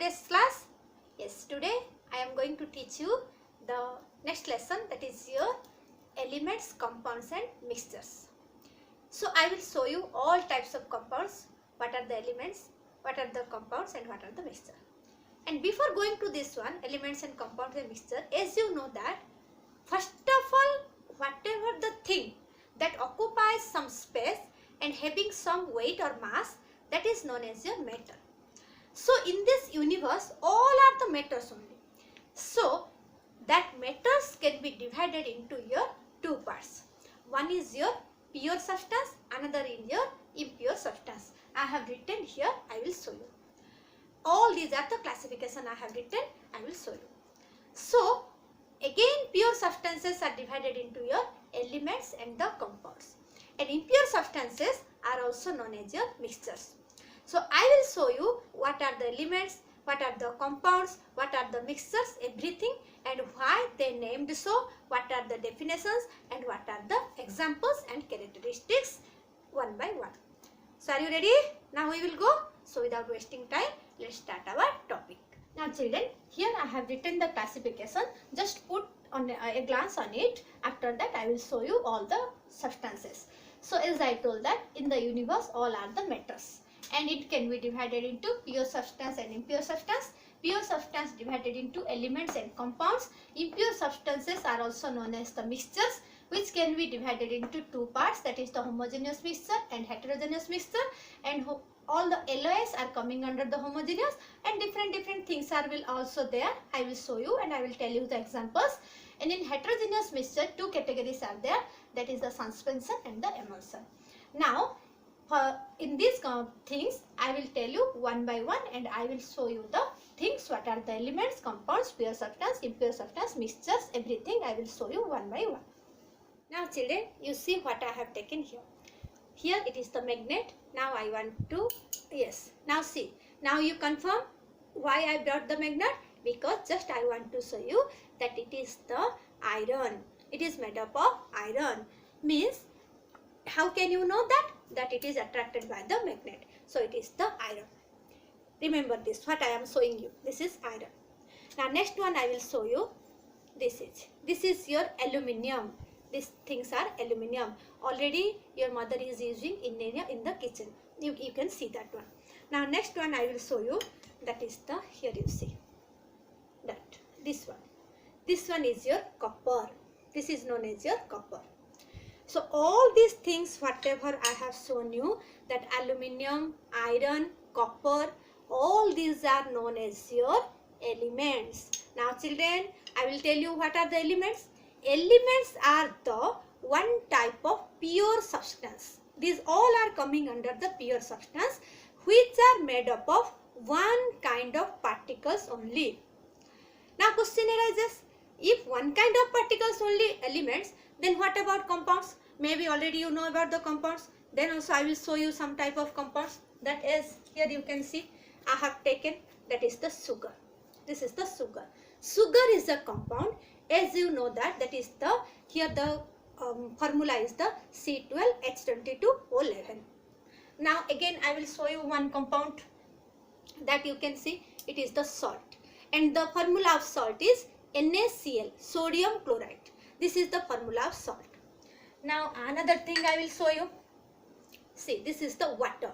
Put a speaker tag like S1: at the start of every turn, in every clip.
S1: today's class? Yes, today I am going to teach you the next lesson, that is your elements, compounds and mixtures. So I will show you all types of compounds, what are the elements, what are the compounds and what are the mixture. And before going to this one, elements and compounds and mixture, as you know that first of all, whatever the thing that occupies some space and having some weight or mass, that is known as your matter. So in this universe, all are the matters only. So that matters can be divided into your two parts. One is your pure substance, another in your impure substance. I have written here, I will show you. All these are the classification I have written, I will show you. So again, pure substances are divided into your elements and the compounds. And impure substances are also known as your mixtures. So I will show you what are the elements, what are the compounds, what are the mixtures, everything, and why they named so, what are the definitions and what are the examples and characteristics one by one. So are you ready? Now we will go. So without wasting time, let's start our topic. Now children, here I have written the classification. Just put on a glance on it. After that I will show you all the substances. So as I told that in the universe all are the matters. And it can be divided into pure substance and impure substance. Pure substance divided into elements and compounds. Impure substances are also known as the mixtures, which can be divided into two parts, that is the homogeneous mixture and heterogeneous mixture. And all the alloys are coming under the homogeneous, and different things are will also there. I will show you and I will tell you the examples. And in heterogeneous mixture, two categories are there, that is the suspension and the emulsion. Now in these things I will tell you one by one, and I will show you the things, what are the elements, compounds, pure substance, impure substance, mixtures, everything I will show you one by one. Now children, you see what I have taken here. Here it is the magnet. Now I want to, yes, now see, now you confirm why I brought the magnet, because just I want to show you that it is the iron. It is made up of iron. Means how can you know that? That it is attracted by the magnet. So it is the iron. Remember this, what I am showing you. This is iron. Now next one I will show you. This is your aluminium. These things are aluminium. Already your mother is using in the kitchen. You can see that one. Now next one I will show you. That is the, here you see. That, this one. This one is your copper. This is known as your copper. So all these things, whatever I have shown you, that aluminium, iron, copper, all these are known as your elements. Now children, I will tell you what are the elements. Elements are the one type of pure substance. These all are coming under the pure substance, which are made up of one kind of particles only. Now question arises, if one kind of particles only elements, then what about compounds? Maybe already you know about the compounds. Then also I will show you some type of compounds. That is, here you can see I have taken, that is the sugar. This is the sugar. Sugar is a compound. As you know that is the, here the formula is the C12H22O11. Now again I will show you one compound that you can see. It is the salt. And the formula of salt is NaCl, sodium chloride. This is the formula of salt. Now another thing I will show you. See, this is the water.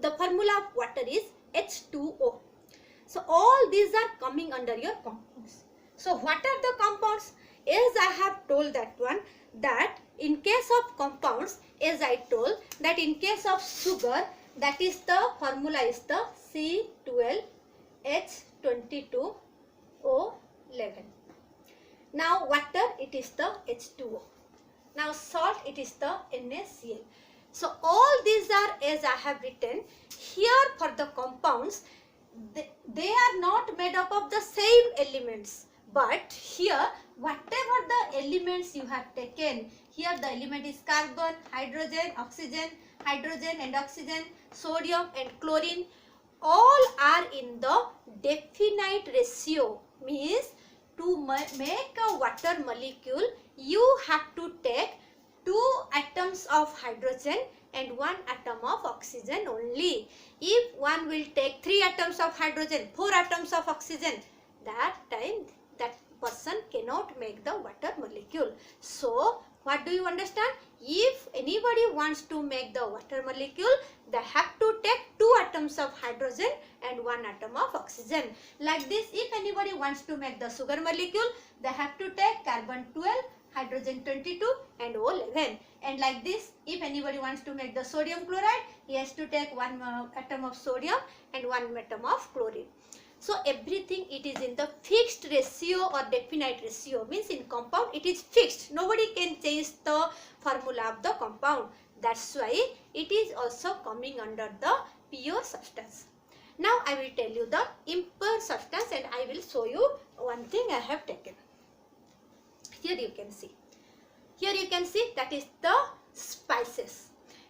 S1: The formula of water is H2O. So all these are coming under your compounds. So what are the compounds? As I have told that one, that in case of compounds, as I told that in case of sugar, that is the formula is the C12H22O11. Now water, it is the H2O. Now salt, it is the NaCl. So all these are, as I have written here, for the compounds, they are not made up of the same elements. But here, whatever the elements you have taken, here the element is carbon, hydrogen, oxygen, hydrogen and oxygen, sodium and chlorine, all are in the definite ratio. Means to make a water molecule, you have to take 2 atoms of hydrogen and 1 atom of oxygen only. If one will take 3 atoms of hydrogen, 4 atoms of oxygen, that time that person cannot make the water molecule. So what do you understand? If anybody wants to make the water molecule, they have to take 2 atoms of hydrogen and 1 atom of oxygen. Like this, if anybody wants to make the sugar molecule, they have to take carbon 12, hydrogen 22 and O11. And like this, if anybody wants to make the sodium chloride, he has to take 1 atom of sodium and 1 atom of chlorine. So everything it is in the fixed ratio or definite ratio, means in compound it is fixed. Nobody can change the formula of the compound. That's why it is also coming under the pure substance. Now I will tell you the impure substance and I will show you one thing I have taken. Here you can see. Here you can see that is the spices.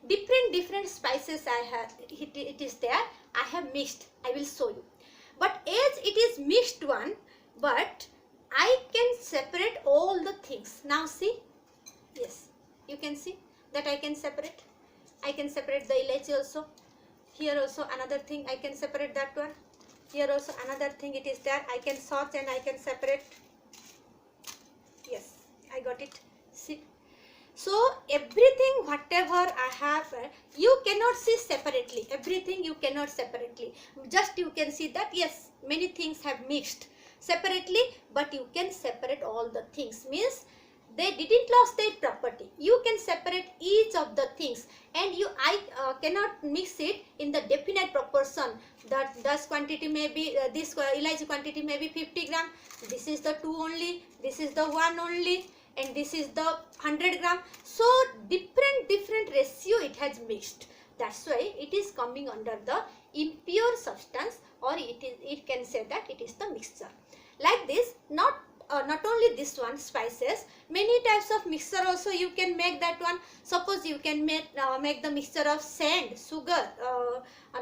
S1: Different spices I have, it is there. I have mixed. I will show you. But as it is mixed one, but I can separate all the things. Now see, yes, you can see that I can separate. I can separate the elaichi also. Here also another thing, I can separate that one. Here also another thing it is there. I can sort and I can separate. Yes, I got it. See. So everything whatever I have, you cannot see separately. Everything you cannot separately. Just you can see that yes, many things have mixed separately, but you can separate all the things. Means they didn't lose their property. You can separate each of the things, and I cannot mix it in the definite proportion. That this quantity may be this elaichi quantity may be 50 gram. This is the 2 only. This is the 1 only. And this is the 100 gram. So different ratio it has mixed. That's why it is coming under the impure substance, or it can say that it is the mixture. Like this, not only this one spices, many types of mixture also you can make that one. Suppose you can make the mixture of sand, sugar,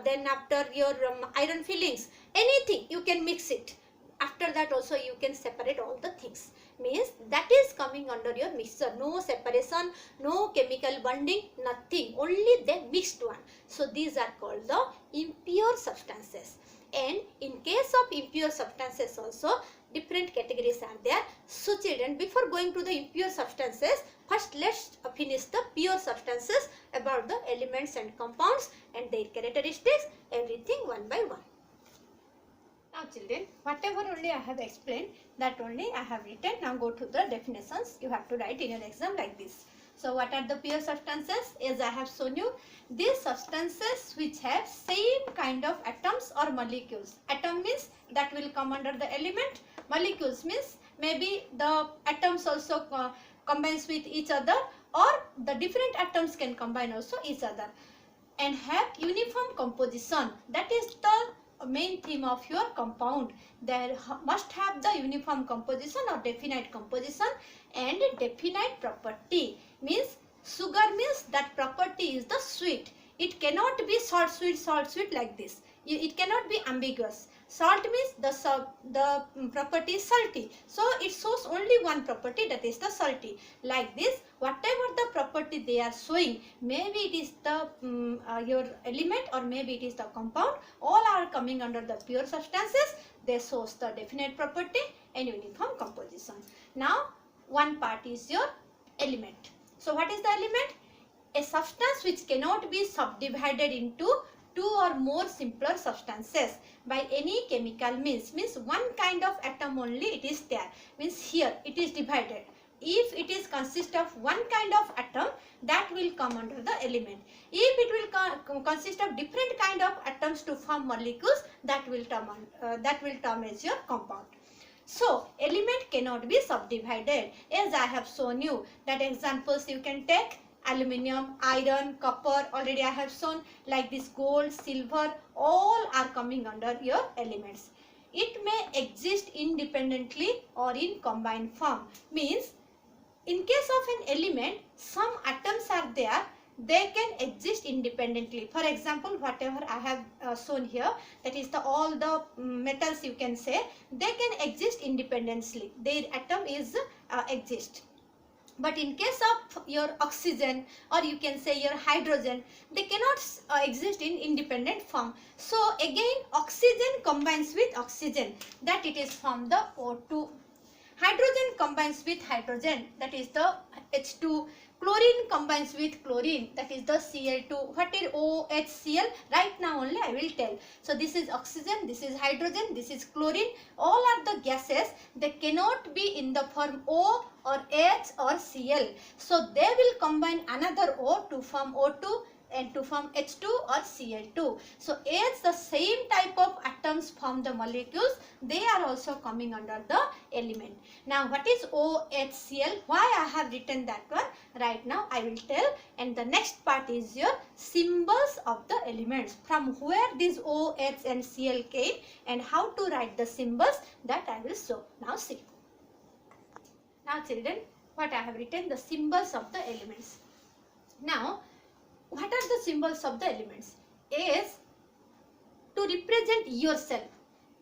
S1: then after your iron fillings, anything you can mix it. After that also you can separate all the things. Means that is coming under your mixture. No separation, no chemical bonding, nothing. Only the mixed one. So these are called the impure substances. And in case of impure substances also, different categories are there. So children, before going to the impure substances, first let's finish the pure substances about the elements and compounds and their characteristics, everything one by one. Now children, whatever only I have explained, that only I have written. Now go to the definitions. You have to write in your exam like this. So what are the pure substances? As I have shown you, these substances which have same kind of atoms or molecules. Atom means that will come under the element. Molecules means maybe the atoms also combines with each other, or the different atoms can combine also each other, and have uniform composition. That is the main theme of your compound. There must have the uniform composition or definite composition and definite property. Means sugar means that property is the sweet. It cannot be salt sweet like this. It cannot be ambiguous. Salt means the property is salty. So it shows only one property, that is the salty. Like this, whatever the property they are showing, maybe it is the your element or maybe it is the compound, all are coming under the pure substances. They shows the definite property and uniform composition. Now one part is your element. So what is the element? A substance which cannot be subdivided into 2 or more simpler substances by any chemical means. Means one kind of atom only it is there. Means here it is divided. If it is consist of one kind of atom, that will come under the element. If it will consist of different kind of atoms to form molecules, that will term as your compound. So element cannot be subdivided. As I have shown you that examples you can take. Aluminium, iron, copper, already I have shown. Like this, gold, silver, all are coming under your elements. It may exist independently or in combined form. Means in case of an element, some atoms are there, they can exist independently. For example, whatever I have shown here, that is all the metals you can say, they can exist independently. Their atom is exist. But in case of your oxygen, or you can say your hydrogen, they cannot exist in independent form. So again oxygen combines with oxygen, that it is from the O2. Hydrogen combines with hydrogen, that is the H2. Chlorine combines with chlorine, that is the Cl2. What is OHCl? Right now only I will tell. So this is oxygen, this is hydrogen, this is chlorine. All are the gases. They cannot be in the form O or H or Cl. So they will combine another O to form O2 and to form H2 or Cl2. So as the same type of atoms form the molecules, they are also coming under the element. Now what is OHCl? Why I have written that one? Right now I will tell, and the next part is your symbols of the elements. From where this OH and Cl came and how to write the symbols, that I will show. Now see. Now children, what I have written, the symbols of the elements. Now what are the symbols of the elements? Is to represent yourself.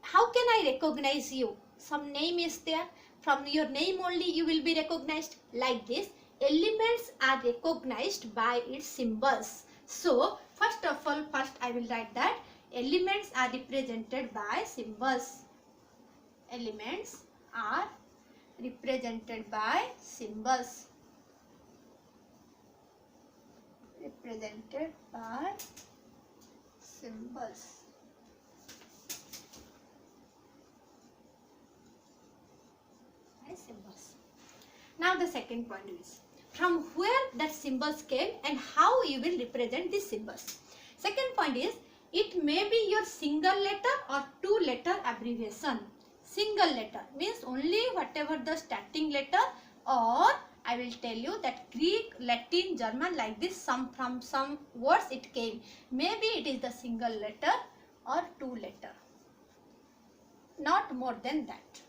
S1: How can I recognize you? Some name is there. From your name only you will be recognized. Like this, elements are recognized by its symbols. So first of all, I will write that elements are represented by symbols. Elements are represented by symbols. Represented by symbols. Now the second point is from where that symbols came and how you will represent these symbols. Second point is it may be your single letter or two letter abbreviation. Single letter means only whatever the starting letter, or I will tell you that Greek, Latin, German, like this, from some words it came. Maybe it is the single letter or two letter, not more than that.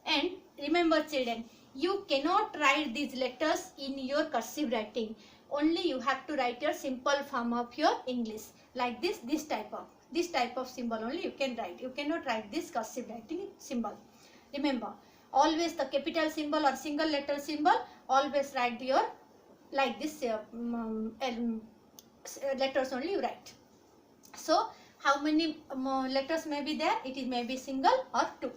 S1: And remember children, you cannot write these letters in your cursive writing. Only you have to write your simple form of your English. Like this type of symbol only you can write. You cannot write this cursive writing symbol. Remember, always the capital symbol or single letter symbol, always write your like this letters only you write. So how many letters may be there? It is maybe single or two.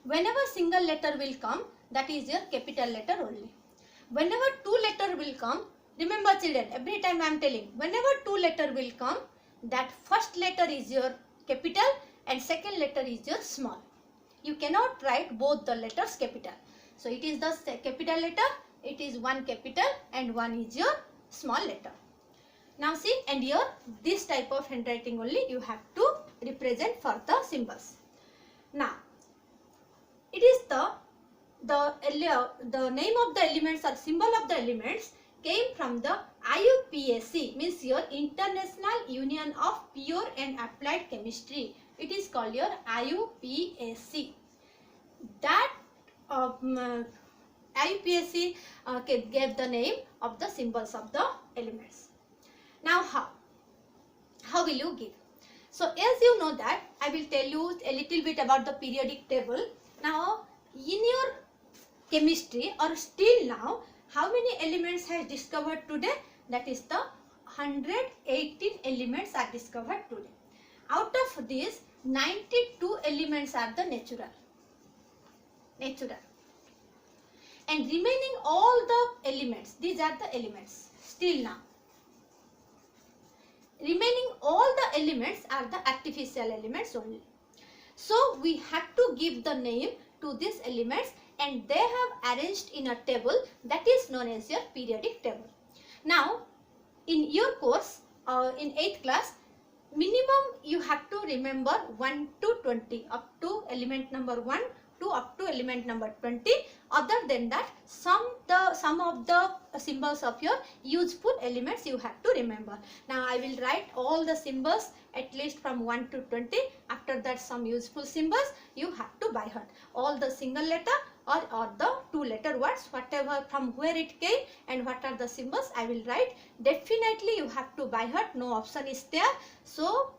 S1: Whenever single letter will come, that is your capital letter only. Whenever two letter will come, remember children, every time I am telling, whenever two letter will come, that first letter is your capital and second letter is your small. You cannot write both the letters capital. So it is the capital letter, it is one capital and one is your small letter. Now see, and here this type of handwriting only you have to represent for the symbols. Now it is the name of the elements or symbol of the elements came from the IUPAC, means your International Union of Pure and Applied Chemistry. It is called your IUPAC. That IUPAC gave the name of the symbols of the elements. Now how will you give? So as you know that, I will tell you a little bit about the periodic table. Now in your chemistry or still now, how many elements has discovered today? That is the 118 elements are discovered today. Out of these, 92 elements are the natural. And remaining all the elements, these are the elements still now. Remaining all the elements are the artificial elements only. So we have to give the name to these elements, and they have arranged in a table that is known as your periodic table. Now in your course in 8th class, minimum you have to remember 1 to 20, up to element number 1 to up to element number 20. Other than that, some of the symbols of your useful elements you have to remember. Now I will write all the symbols at least from 1 to 20. After that, some useful symbols you have to by heart. All the single letter or the two letter words, whatever from where it came and what are the symbols I will write. Definitely you have to by heart, no option is there. So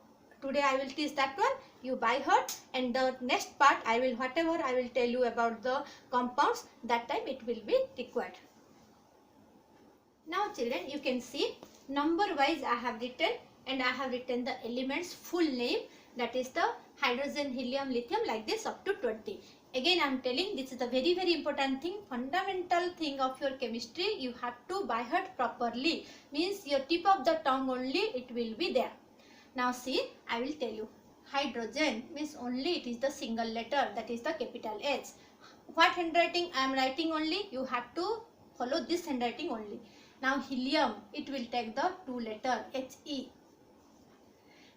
S1: today I will teach that one, you by heart, and the next part I will, whatever I will tell you about the compounds, that time it will be required. Now children, you can see number wise I have written, and I have written the elements full name, that is the hydrogen, helium, lithium, like this up to 20. Again I am telling, this is the very important thing, fundamental thing of your chemistry. You have to by heart properly, means your tip of the tongue only it will be there. Now see, I will tell you. Hydrogen means only it is the single letter, that is the capital H. What handwriting I am writing only, you have to follow this handwriting only. Now helium, it will take the 2 letter He.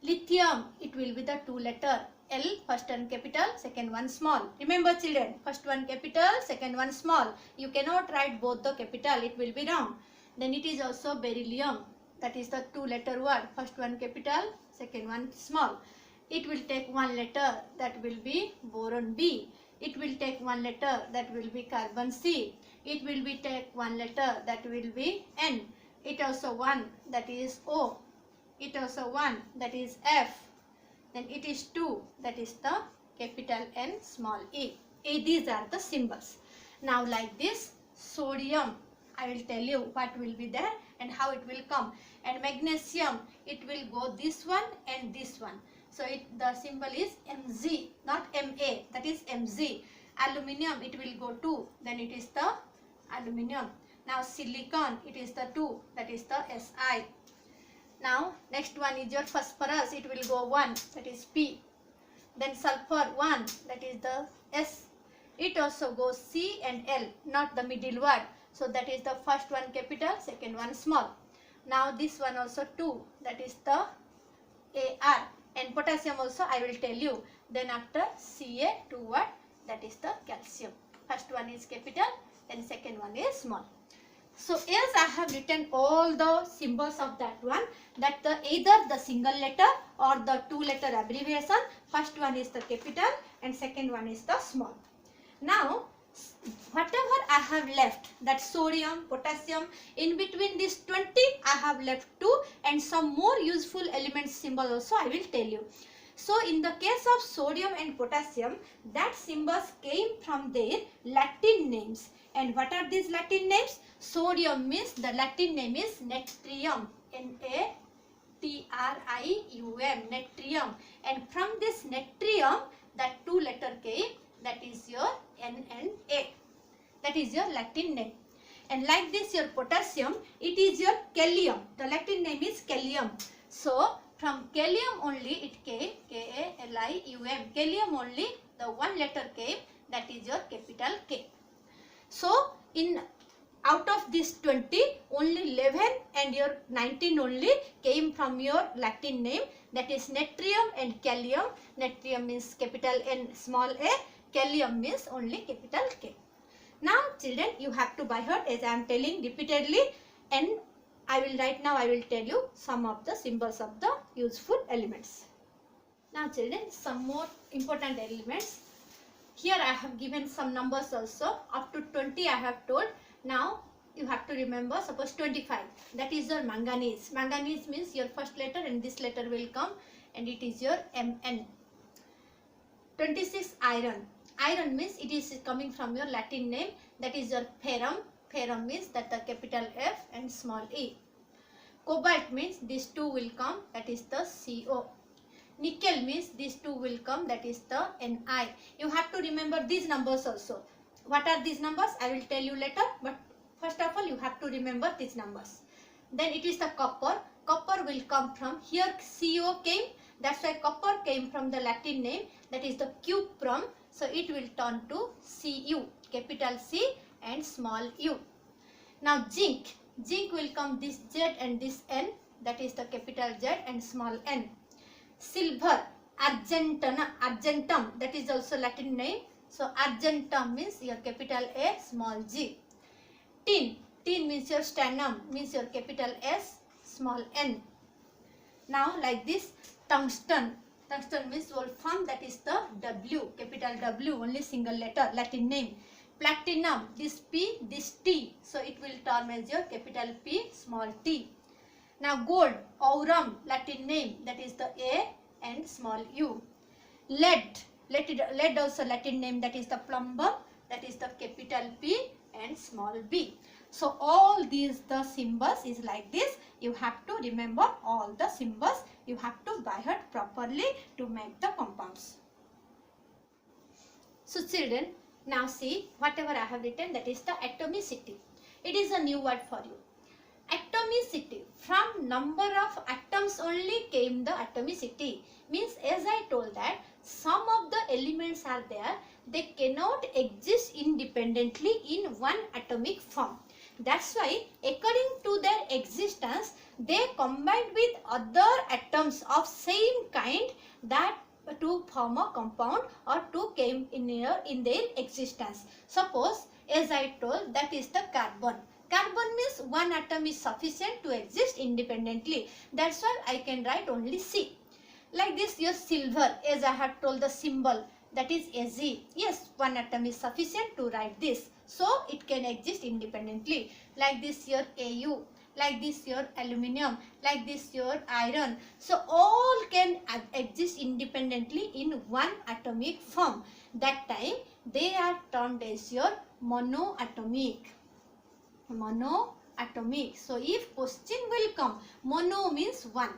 S1: Lithium, it will be the 2 letter L, first one capital, second one small. Remember children, first one capital, second one small. You cannot write both the capital, it will be wrong. Then it is also beryllium, that is the 2 letter word, first one capital, second one small. It will take 1 letter, that will be boron B. It will take 1 letter, that will be carbon C. It will be take 1 letter, that will be N. It also 1, that is O. It also 1, that is F. Then it is 2, that is the capital N, small e. These are the symbols. Now like this, sodium, I will tell you what will be there and how it will come. And magnesium, it will go this one and this one. So the symbol is Mg, not Ma, that is Mg. Aluminium, it will go 2, then it is the aluminium. Now silicon, it is the 2, that is the Si. Now next one is your phosphorus, it will go 1, that is P. Then sulfur 1, that is the S. It also goes C and L, not the middle word. So that is the first one capital, second one small. Now this one also 2, that is the Ar. And potassium also I will tell you. Then after Ca, 2 word, that is the calcium. First one is capital, then second one is small. So as I have written all the symbols of that one, that either the single letter or the 2 letter abbreviation, first one is the capital and second one is the small. Now whatever I have left, that sodium, potassium, in between these 20 I have left 2, and some more useful elements symbol also I will tell you. So in the case of sodium and potassium, that symbols came from their Latin names. And what are these Latin names? Sodium means the Latin name is natrium, N-A-T-R-I-U-M, natrium. And from this natrium, that 2 letter came, that is your N and A. That is your Latin name. And like this, your potassium, it is your kalium. The Latin name is kalium. So from kalium only it came, K-A-L-I-U-M. Kalium only, the 1 letter came, that is your capital K. So in out of this 20, only 11 and your 19 only came from your Latin name, that is natrium and kalium. Natrium means capital N, small a. Kalium means only capital K. Now children, you have to by heart as I am telling repeatedly, and I will tell you some of the symbols of the useful elements. Now children, some more important elements. Here I have given some numbers also. Up to 20 I have told. Now you have to remember, suppose 25. That is your manganese. Manganese means your first letter and this letter will come, and it is your Mn. 26 iron. Iron means it is coming from your Latin name, that is your ferrum. Ferrum means that the capital F and small e. Cobalt means these 2 will come, that is the Co. Nickel means these 2 will come, that is the Ni. You have to remember these numbers also. What are these numbers? I will tell you later, but first of all you have to remember these numbers. Then it is the copper. Copper will come from here, Co came, that's why copper came from the Latin name, that is the cuprum. So it will turn to Cu, capital C and small u. Now zinc. Zinc will come this Z and this N, that is the capital Z and small n. Silver, argentum, that is also Latin name. So argentum means your capital A, small g. Tin, tin means your stannum, means your capital S, small n. Now like this, tungsten. Tungsten means wolfram, that is the W, capital W, only single letter, Latin name. Platinum, this P, this T, so it will turn as your capital P, small t. Now gold, aurum, Latin name, that is the A, and small u. Lead, lead also Latin name, that is the plumbum, that is the capital P and small b. So all these the symbols is like this. You have to remember all the symbols. You have to by heart properly to make the compounds. So children, now see whatever I have written, that is the atomicity. It is a new word for you. Atomicity, from number of atoms only came the atomicity. Means, as I told that some of the elements are there, they cannot exist independently in one atomic form. That's why according to their existence, they combined with other atoms of same kind that to form a compound or to came in their existence. Suppose, as I told, that is the carbon. Carbon means one atom is sufficient to exist independently. That's why I can write only C. Like this, your silver, as I have told the symbol, that is Ag. Yes, one atom is sufficient to write this. So it can exist independently. Like this, your Au. Like this, your aluminium. Like this, your iron. So all can exist independently in one atomic form. That time they are termed as your monoatomic. Monoatomic. So if question will come, mono means one.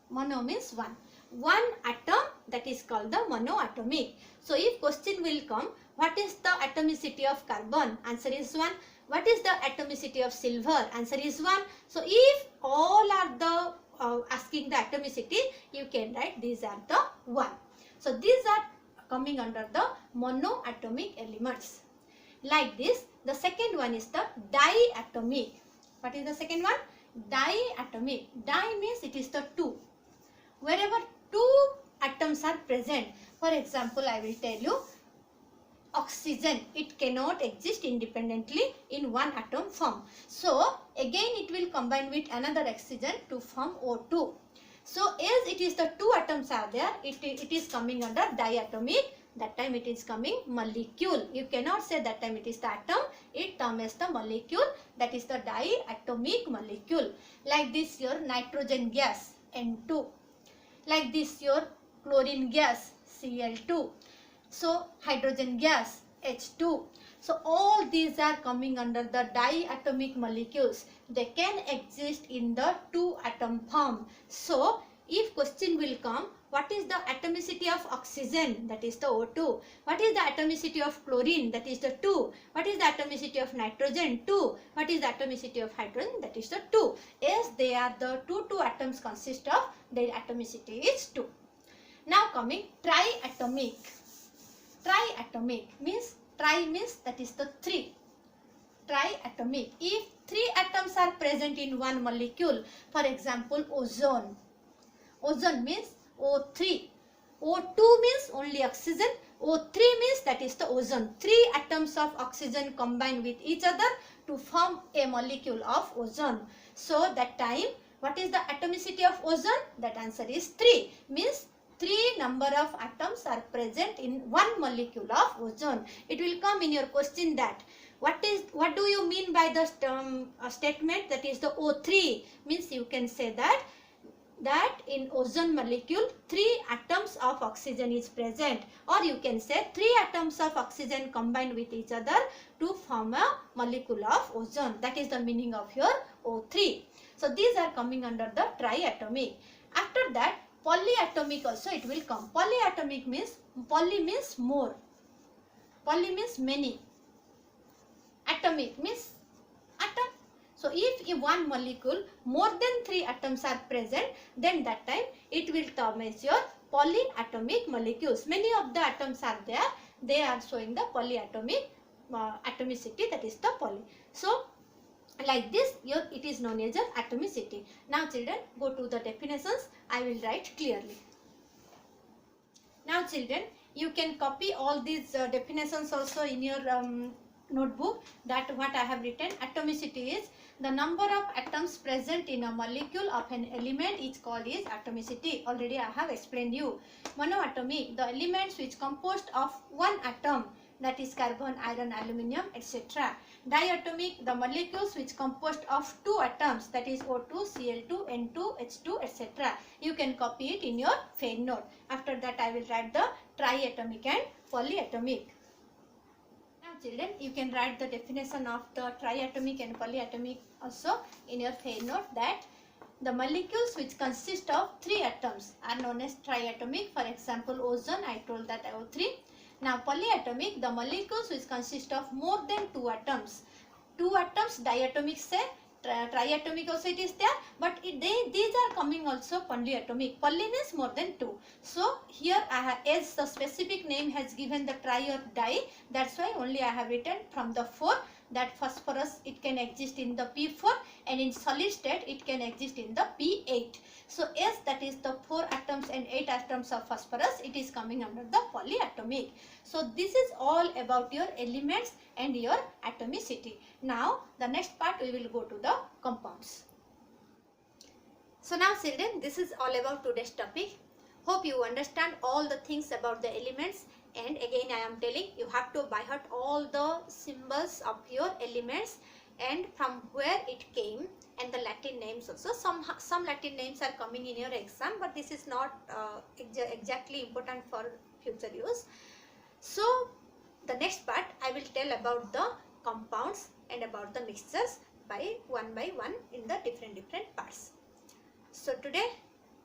S1: Mono means one. One atom, that is called the monoatomic. So if question will come, what is the atomicity of carbon? Answer is 1. What is the atomicity of silver? Answer is 1. So if all are the asking the atomicity, you can write these are the 1. So these are coming under the monoatomic elements. Like this, the second one is the diatomic. What is the second one? Diatomic. Di means it is the 2. Wherever 2 atoms are present, for example, I will tell you, oxygen, it cannot exist independently in one atom form. So again it will combine with another oxygen to form O2. So as it is the 2 atoms are there, it is coming under diatomic. That time it is coming molecule. You cannot say that time it is the atom. It terms as the molecule. That is the diatomic molecule. Like this, your nitrogen gas, N2. Like this, your chlorine gas, Cl2. So hydrogen gas, H2. So all these are coming under the diatomic molecules. They can exist in the 2 atom form. So if question will come, what is the atomicity of oxygen? That is the O2. What is the atomicity of chlorine? That is the 2. What is the atomicity of nitrogen? 2. What is the atomicity of hydrogen? That is the 2. As they are the two atoms consist of, their atomicity is 2. Now coming triatomic. Triatomic means, tri means that is the 3. Triatomic. If 3 atoms are present in one molecule, for example, ozone. Ozone means O3. O2 means only oxygen. O3 means that is the ozone. 3 atoms of oxygen combine with each other to form a molecule of ozone. So that time, what is the atomicity of ozone? That answer is 3. Means 3 number of atoms are present in one molecule of ozone. It will come in your question that what do you mean by the statement that is the O3? Means you can say that in ozone molecule 3 atoms of oxygen is present, or you can say 3 atoms of oxygen combined with each other to form a molecule of ozone. That is the meaning of your O3. So these are coming under the triatomic. After that, polyatomic also it will come. Polyatomic means, poly means more, poly means many, atomic means atom. So if in one molecule more than 3 atoms are present, then that time it will term as your polyatomic molecules. Many of the atoms are there, they are showing the polyatomic atomicity, that is the poly. So like this, it is known as your atomicity. Now children, go to the definitions. I will write clearly. Now children, you can copy all these definitions also in your notebook. That what I have written. Atomicity is the number of atoms present in a molecule of an element is called is atomicity. Already I have explained you. Monoatomic, the elements which composed of one atom that is carbon, iron, aluminium, etc. Diatomic, the molecules which composed of two atoms, that is O2, Cl2, N2, H2, etc. You can copy it in your fair note. After that I will write the triatomic and polyatomic. Now children, you can write the definition of the triatomic and polyatomic also in your fair note, that the molecules which consist of three atoms are known as triatomic. For example, ozone, I told that O3. Now polyatomic, the molecules which consist of more than two atoms. Two atoms, diatomic say, triatomic also it is there, but these are coming also polyatomic. Poly means more than two. So here I have, as the specific name has given the tri or di, that's why only I have written from the 4, that phosphorus it can exist in the P4 and in solid state it can exist in the P8. So S, that is the 4 atoms and 8 atoms of phosphorus, it is coming under the polyatomic. So this is all about your elements and your atomicity. Now the next part we will go to the compounds. So now children, this is all about today's topic. Hope you understand all the things about the elements, and again I am telling you have to by heart all the symbols of your elements and from where it came, and the Latin names also. Some Latin names are coming in your exam, but this is not exactly important for future use. So the next part I will tell about the compounds and about the mixtures by one in the different parts. So today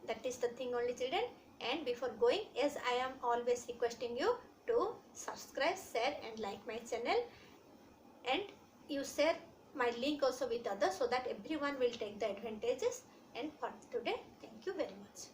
S1: that is the thing only children, and before going, as I am always requesting you to subscribe, share and like my channel, and you share my link also with others so that everyone will take the advantages. And for today, thank you very much.